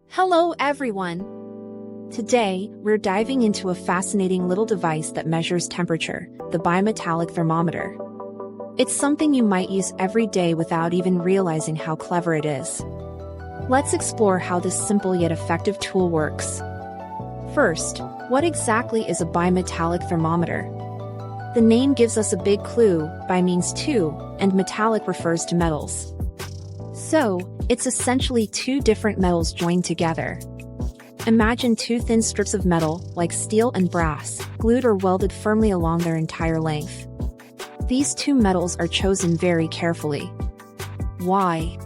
Hello everyone! Today, we're diving into a fascinating little device that measures temperature, the bimetallic thermometer. It's something you might use every day without even realizing how clever it is. Let's explore how this simple yet effective tool works. First, what exactly is a bimetallic thermometer? The name gives us a big clue. Bi means two, and metallic refers to metals. So, it's essentially two different metals joined together. Imagine two thin strips of metal, like steel and brass, glued or welded firmly along their entire length. These two metals are chosen very carefully. Why?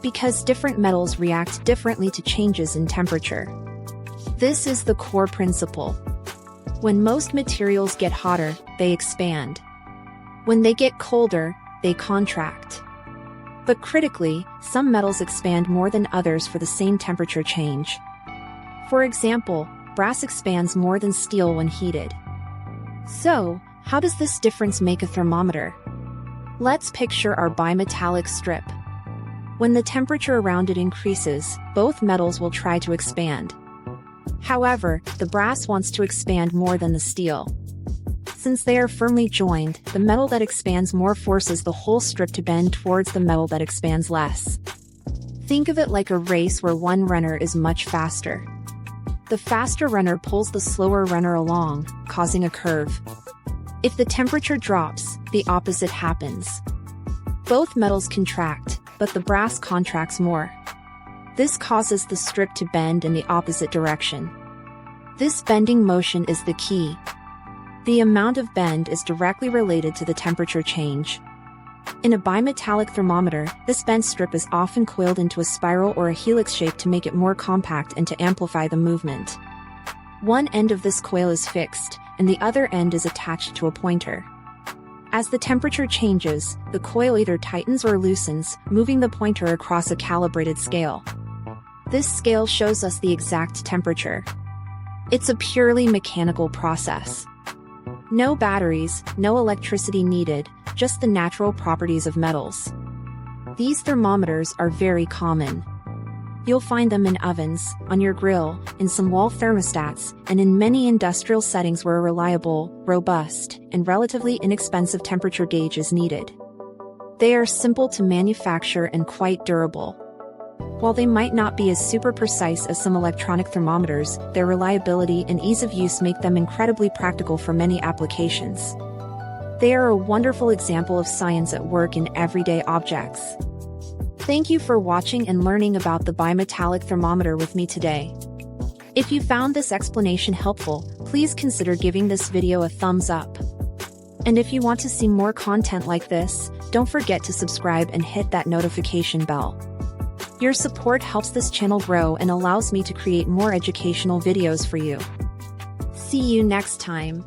Because different metals react differently to changes in temperature. This is the core principle. When most materials get hotter, they expand. When they get colder, they contract. But critically, some metals expand more than others for the same temperature change. For example, brass expands more than steel when heated. So, how does this difference make a thermometer? Let's picture our bimetallic strip. When the temperature around it increases, both metals will try to expand. However, the brass wants to expand more than the steel. Since they are firmly joined, the metal that expands more forces the whole strip to bend towards the metal that expands less. Think of it like a race where one runner is much faster. The faster runner pulls the slower runner along, causing a curve. If the temperature drops, the opposite happens. Both metals contract, but the brass contracts more. This causes the strip to bend in the opposite direction. This bending motion is the key. The amount of bend is directly related to the temperature change. In a bimetallic thermometer, this bent strip is often coiled into a spiral or a helix shape to make it more compact and to amplify the movement. One end of this coil is fixed, and the other end is attached to a pointer. As the temperature changes, the coil either tightens or loosens, moving the pointer across a calibrated scale. This scale shows us the exact temperature. It's a purely mechanical process. No batteries, no electricity needed, just the natural properties of metals. These thermometers are very common. You'll find them in ovens, on your grill, in some wall thermostats, and in many industrial settings where a reliable, robust, and relatively inexpensive temperature gauge is needed. They are simple to manufacture and quite durable. While they might not be as super precise as some electronic thermometers, their reliability and ease of use make them incredibly practical for many applications. They are a wonderful example of science at work in everyday objects. Thank you for watching and learning about the bimetallic thermometer with me today. If you found this explanation helpful, please consider giving this video a thumbs up. And if you want to see more content like this, don't forget to subscribe and hit that notification bell. Your support helps this channel grow and allows me to create more educational videos for you. See you next time.